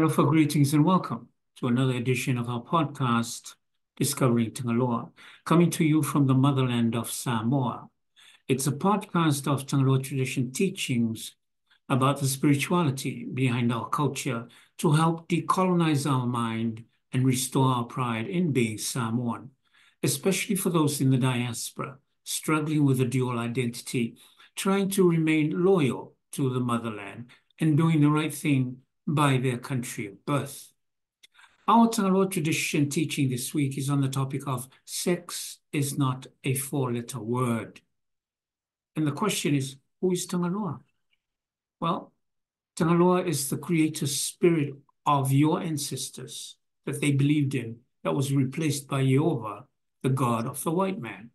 For greetings and welcome to another edition of our podcast, Discovering Tangaloa, coming to you from the motherland of Samoa. It's a podcast of Tangaloa tradition teachings about the spirituality behind our culture to help decolonize our mind and restore our pride in being Samoan, especially for those in the diaspora struggling with a dual identity, trying to remain loyal to the motherland and doing the right thing by their country of birth. Our Tangaloa tradition teaching this week is on the topic of sex is not a four-letter word. And the question is, who is Tangaloa? Well, Tangaloa is the creator spirit of your ancestors that they believed in that was replaced by Jehovah, the God of the white man.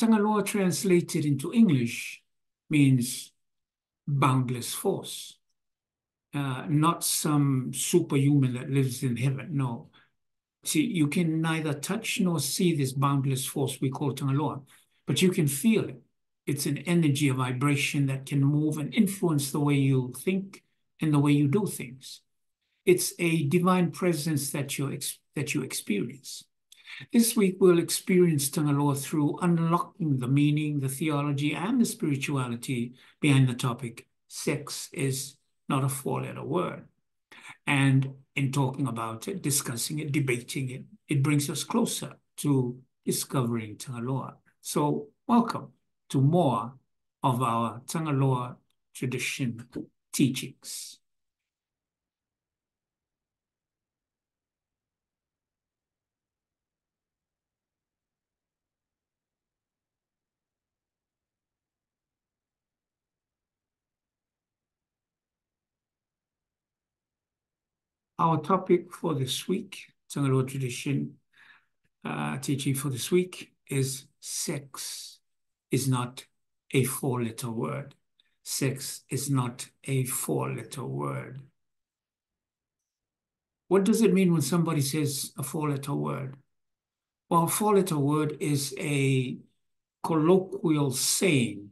Tangaloa translated into English means boundless force. Not some superhuman that lives in heaven, no. See, you can neither touch nor see this boundless force we call Tangaloa, but you can feel it. It's an energy, a vibration that can move and influence the way you think and the way you do things. It's a divine presence that you experience. This week we'll experience Tangaloa through unlocking the meaning, the theology, and the spirituality behind the topic. Sex is not a four-letter word. And in talking about it, discussing it, debating it, it brings us closer to discovering Tangaloa. So welcome to more of our Tangaloa tradition teachings. Our topic for this week, Tangaloa tradition teaching for this week, is sex is not a four-letter word. Sex is not a four-letter word. What does it mean when somebody says a four-letter word? Well, a four-letter word is a colloquial saying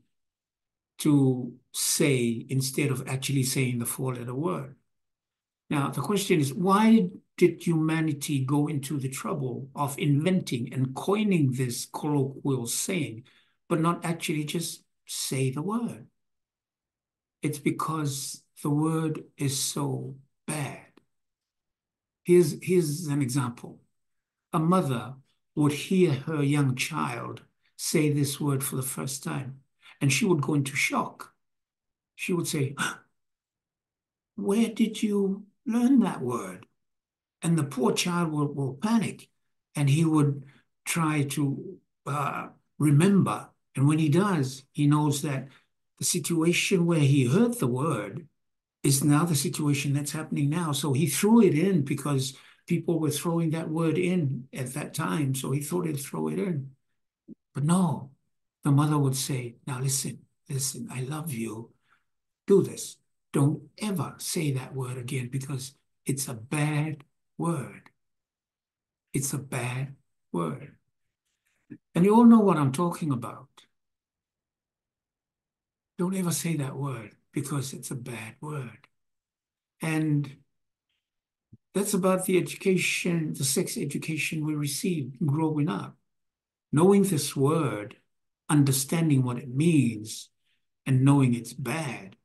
to say instead of actually saying the four-letter word. Now, the question is, why did humanity go into the trouble of inventing and coining this colloquial saying, but not actually just say the word? It's because the word is so bad. Here's an example. A mother would hear her young child say this word for the first time, and she would go into shock. She would say, "Where did you learn that word?" And the poor child will panic, and he would try to remember. And when he does, he knows that the situation where he heard the word is now the situation that's happening now. So he threw it in because people were throwing that word in at that time. So he thought he'd throw it in. But no, the mother would say, "Now listen, I love you. Do this. Don't ever say that word again because it's a bad word. It's a bad word." And you all know what I'm talking about. Don't ever say that word because it's a bad word. And that's about the education, the sex education we received growing up. Knowing this word, understanding what it means, and knowing it's bad,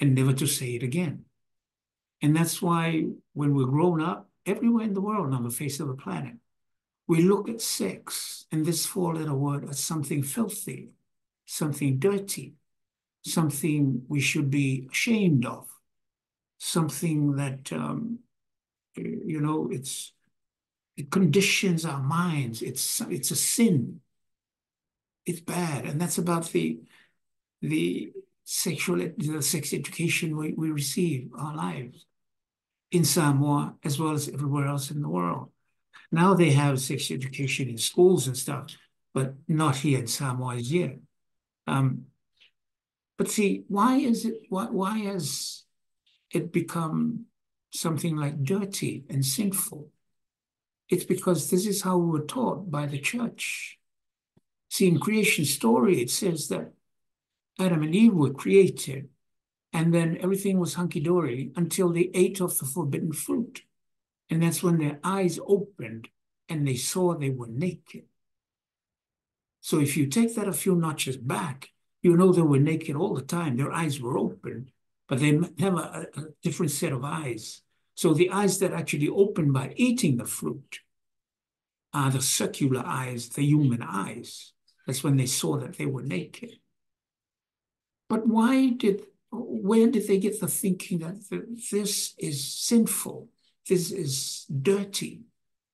and never to say it again. And that's why when we're grown up, everywhere in the world on the face of the planet, we look at sex and this four-letter word as something filthy, something dirty, something we should be ashamed of, something that, it conditions our minds. It's a sin. It's bad. And that's about the sex education we receive our lives in Samoa as well as everywhere else in the world. Now they have sex education in schools and stuff, but not here in Samoa as yet. But see, why has it become something like dirty and sinful? It's because this is how we were taught by the church. See, in creation story, it says that Adam and Eve were created, and then everything was hunky-dory until they ate of the forbidden fruit. And that's when their eyes opened and they saw they were naked. So if you take that a few notches back, you know they were naked all the time. Their eyes were open, but they have a different set of eyes. So the eyes that actually opened by eating the fruit are the circular eyes, the human eyes. That's when they saw that they were naked. But where did they get the thinking that this is sinful, this is dirty?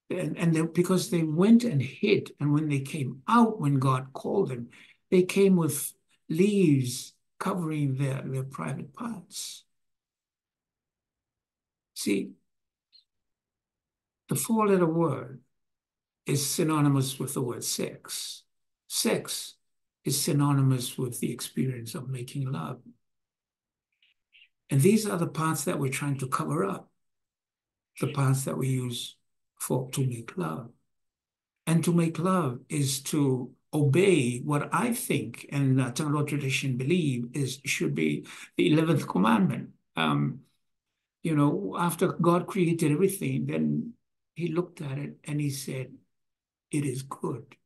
Because they went and hid, and when they came out, when God called them, they came with leaves covering their private parts. See, the four-letter word is synonymous with the word sex. Sex is synonymous with the experience of making love. And these are the parts that we're trying to cover up, the parts that we use to make love. And to make love is to obey what I think and Tangaloa tradition believe should be the 11th commandment. After God created everything, then he looked at it and he said, it is good.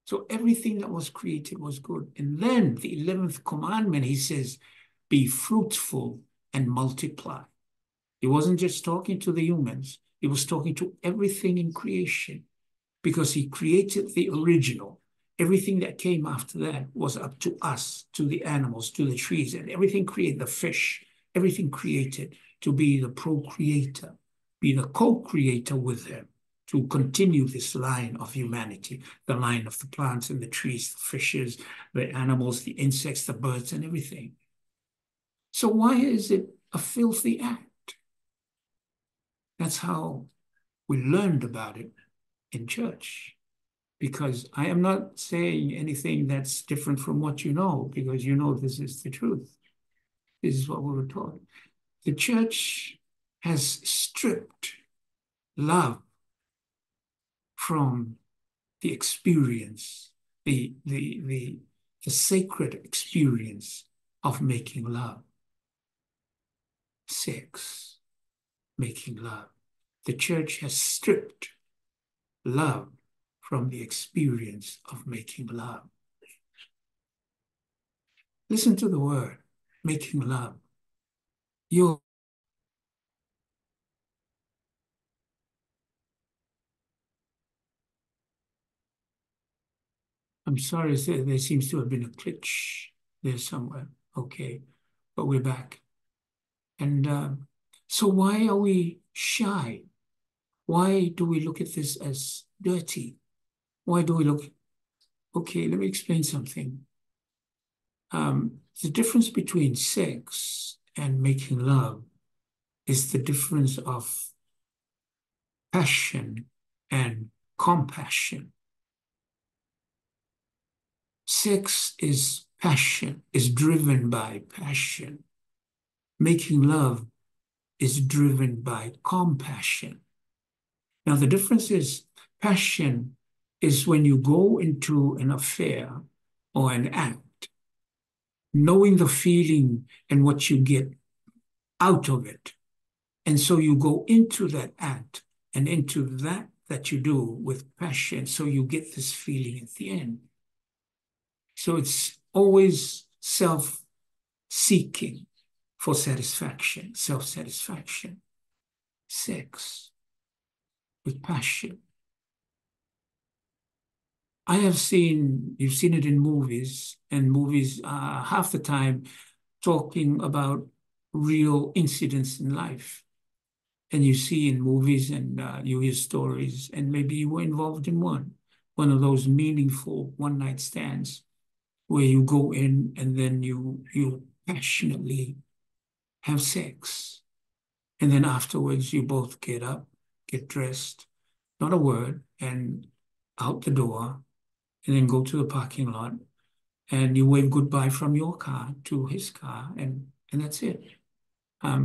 So everything that was created was good. And then the 11th commandment, he says, be fruitful and multiply. He wasn't just talking to the humans. He was talking to everything in creation because he created the original. Everything that came after that was up to us, to the animals, to the trees, and everything created, the fish, everything created to be the procreator, be the co-creator with him, to continue this line of humanity, the line of the plants and the trees, the fishes, the animals, the insects, the birds, and everything. So why is it a filthy act? That's how we learned about it in church. Because I am not saying anything that's different from what you know, because you know this is the truth. This is what we were taught. The church has stripped love from the experience, the sacred experience of making love. Sex, making love. The church has stripped love from the experience of making love. Listen to the word, making love. I'm sorry, there seems to have been a glitch there somewhere. Okay, but we're back. And so why are we shy? Why do we look at this as dirty? Why do we look? Okay, let me explain something. The difference between sex and making love is the difference of passion and compassion. Sex is passion, is driven by passion. Making love is driven by compassion. Now, the difference is passion is when you go into an affair or an act, knowing the feeling and what you get out of it. And so you go into that act and into that you do with passion, so you get this feeling at the end. So it's always self-seeking for satisfaction, self-satisfaction. Sex with passion. You've seen it in movies, and movies are half the time talking about real incidents in life. And you see in movies and you hear stories, and maybe you were involved in one of those meaningful one-night stands where you go in and then you passionately have sex. And then afterwards you both get up, get dressed, not a word, and out the door, and then go to the parking lot, and you wave goodbye from your car to his car, and that's it. But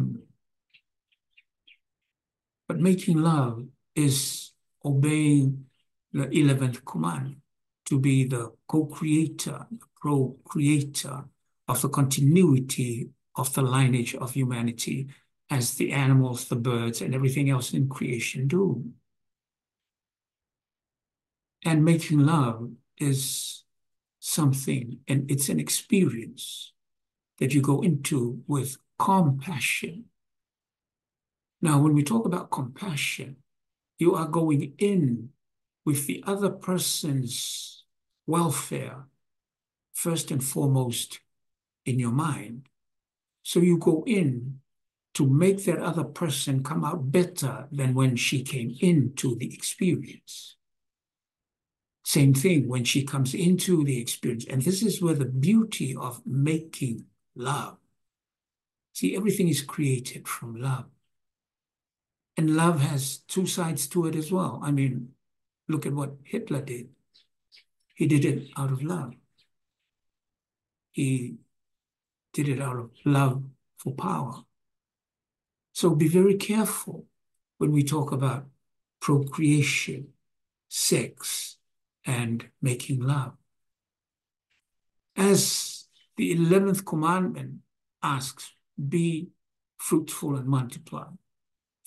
making love is obeying the 11th command, to be the co-creator, the procreator of the continuity of the lineage of humanity, as the animals, the birds, and everything else in creation do. And making love is something, and it's an experience that you go into with compassion. Now, when we talk about compassion, you are going in with the other person's welfare first and foremost in your mind. So you go in to make that other person come out better than when she came into the experience. Same thing when she comes into the experience. And this is where the beauty of making love. See, everything is created from love. And love has two sides to it as well. I mean, look at what Hitler did. He did it out of love. He did it out of love for power. So be very careful when we talk about procreation, sex, and making love. As the 11th commandment asks, be fruitful and multiply.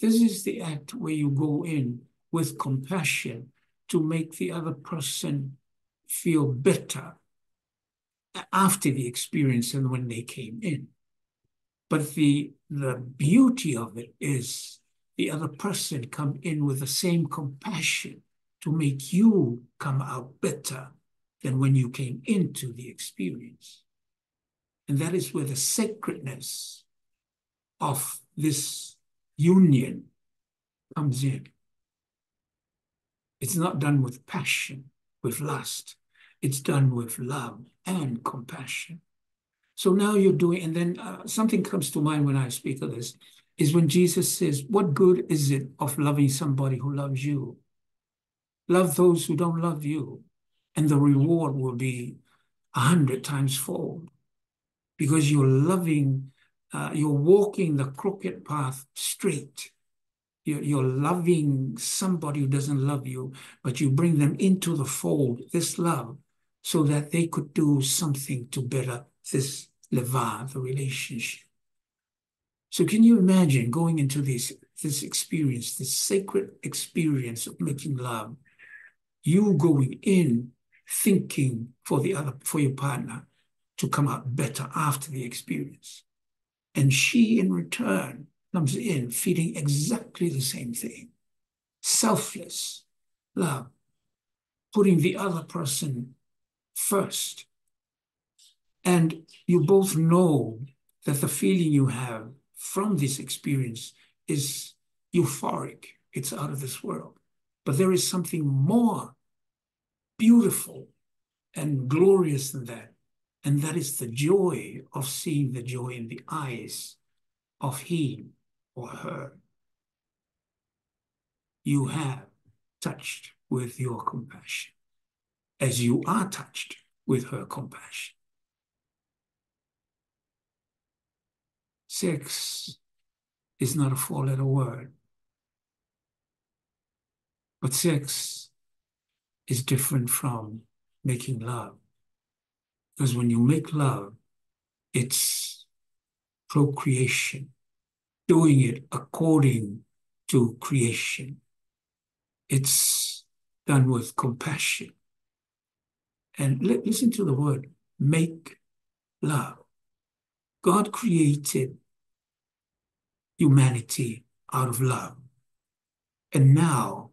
This is the act where you go in with compassion to make the other person feel better after the experience than when they came in. But the beauty of it is the other person come in with the same compassion to make you come out better than when you came into the experience. And that is where the sacredness of this union comes in. It's not done with passion, with lust. It's done with love and compassion. So now you're doing, and then something comes to mind when I speak of this, is when Jesus says, what good is it of loving somebody who loves you? Love those who don't love you, and the reward will be 100 times fold, because you're loving, you're walking the crooked path straight. You're loving somebody who doesn't love you, but you bring them into the fold, this love, so that they could do something to better this leva, the relationship. So can you imagine going into this experience, this sacred experience of making love, you going in thinking for your partner to come out better after the experience. And she in return comes in feeling exactly the same thing. Selfless love, putting the other person first. And you both know that the feeling you have from this experience is euphoric. It's out of this world. But there is something more beautiful and glorious than that. And that is the joy of seeing the joy in the eyes of him or her you have touched with your compassion, as you are touched with her compassion. Sex is not a four-letter word, but sex is different from making love. Because when you make love, it's procreation, doing it according to creation. It's done with compassion. And listen to the word, make love. God created humanity out of love. And now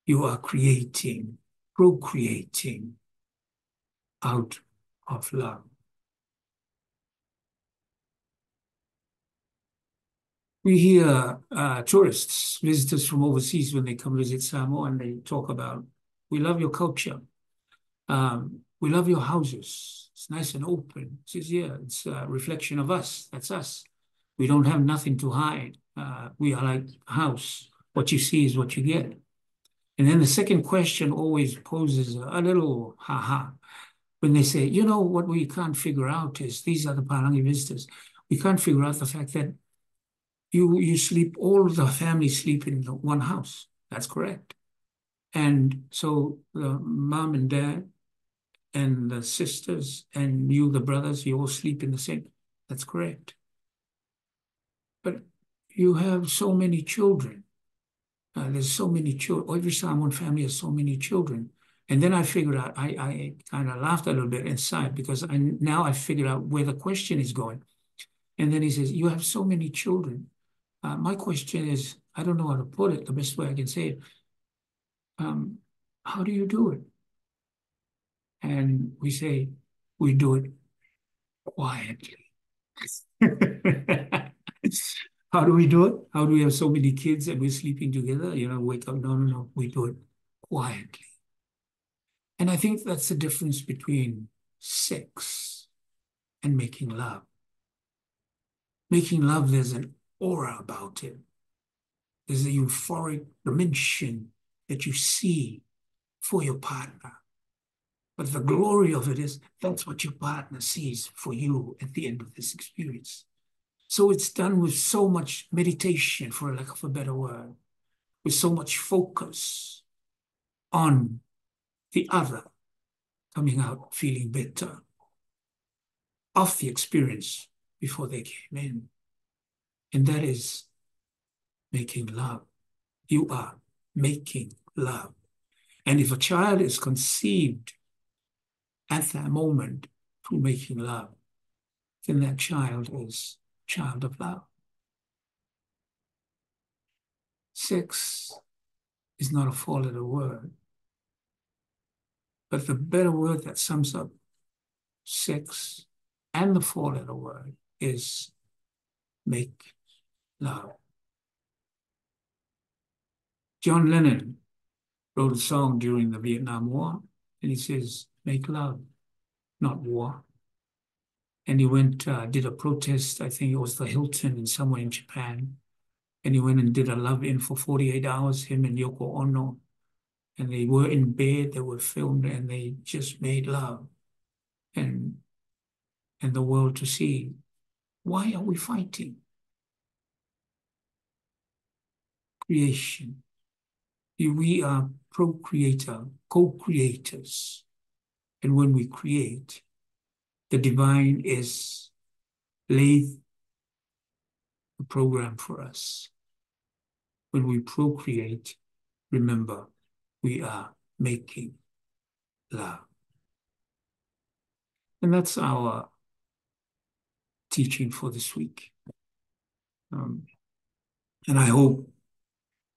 you are procreating out of love. We hear tourists, visitors from overseas, when they come visit Samoa, and they talk about, we love your culture. We love your houses. It's nice and open. It says, yeah, it's a reflection of us. That's us. We don't have nothing to hide. We are like a house. What you see is what you get. And then the second question always poses a little ha-ha. When they say, you know, what we can't figure out is, these are the Palangi visitors, we can't figure out the fact that you sleep, all the family sleep in one house. That's correct. And so the mom and dad and the sisters and you, the brothers, you all sleep in the same. That's correct. But you have so many children. There's so many children. Every Samoan family has so many children. And then I figured out, I kind of laughed a little bit inside, because now I figured out where the question is going. And then he says, you have so many children. My question is, I don't know how to put it, the best way I can say it. How do you do it? And we say, we do it quietly. How do we do it? How do we have so many kids and we're sleeping together? You know, wake up. No. We do it quietly. And I think that's the difference between sex and making love. Making love, there's an aura about it. There's a euphoric dimension that you see for your partner. But the glory of it is, that's what your partner sees for you at the end of this experience. So it's done with so much meditation, for lack of a better word, with so much focus on the other coming out feeling better of the experience before they came in. And that is making love. You are making love. And if a child is conceived at that moment through making love, then that child is child of love. Sex is not a four-letter word, but the better word that sums up sex and the four-letter word is make love. John Lennon wrote a song during the Vietnam War, and he says, make love, not war. And he went, did a protest, I think it was the Hilton in somewhere in Japan, and he went and did a love-in for 48 hours, him and Yoko Ono, and they were in bed, they were filmed, and they just made love. And the world to see, why are we fighting? Creation. We are co-creators. And when we create, the divine is laid the program for us. When we procreate, remember, we are making love. And that's our teaching for this week. And I hope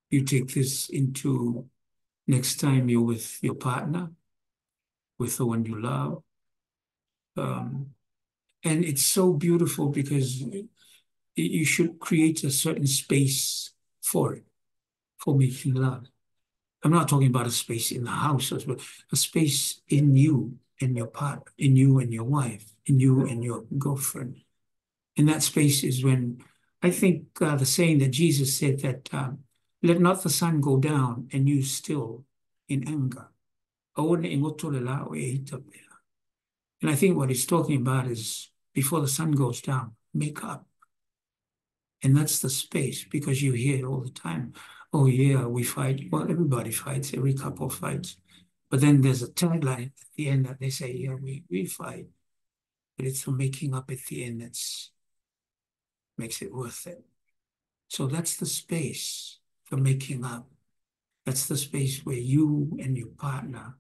you take this into next time you're with your partner, with the one you love. And it's so beautiful because you should create a certain space for it, for making love. I'm not talking about a space in the house, but a space in you and your partner, in you and your wife, in you and your girlfriend. And that space is when, I think the saying that Jesus said that, let not the sun go down and you still in anger. And I think what he's talking about is before the sun goes down, make up. And that's the space, because you hear it all the time. Oh yeah, we fight. Well, everybody fights, every couple fights. But then there's a tagline at the end that they say, yeah, we fight. But it's the making up at the end that's makes it worth it. So that's the space for making up. That's the space where you and your partner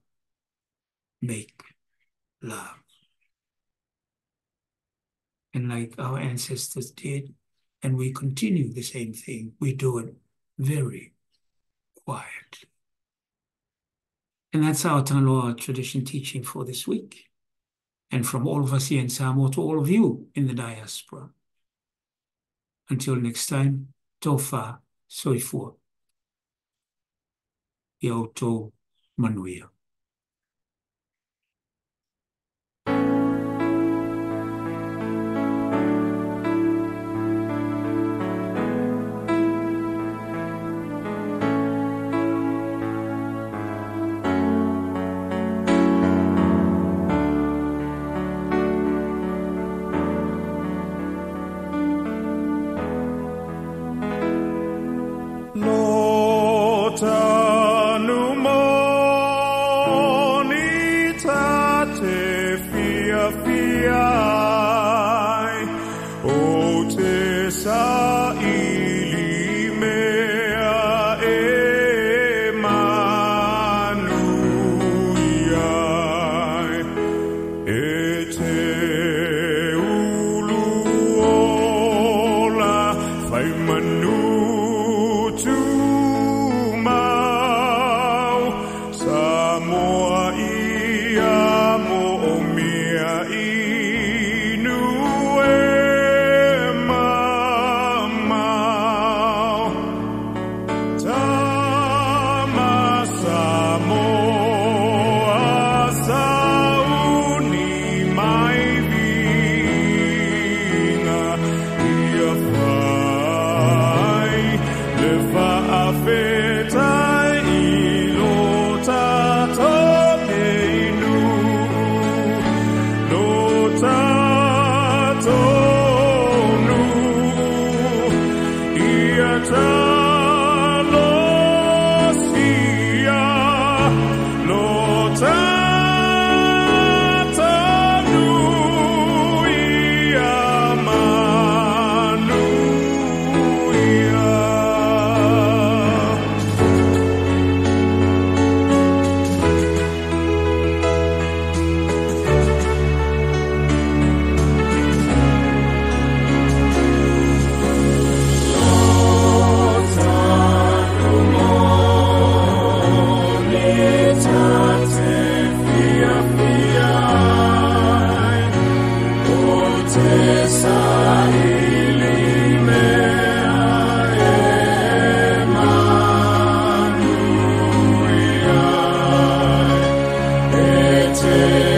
make love. And like our ancestors did, and we continue the same thing, we do it very quiet. And that's our Tanaloa tradition teaching for this week. And from all of us here in Samoa to all of you in the diaspora. Until next time, tofa soifua. Iauto manuia. Inu e mama eternity.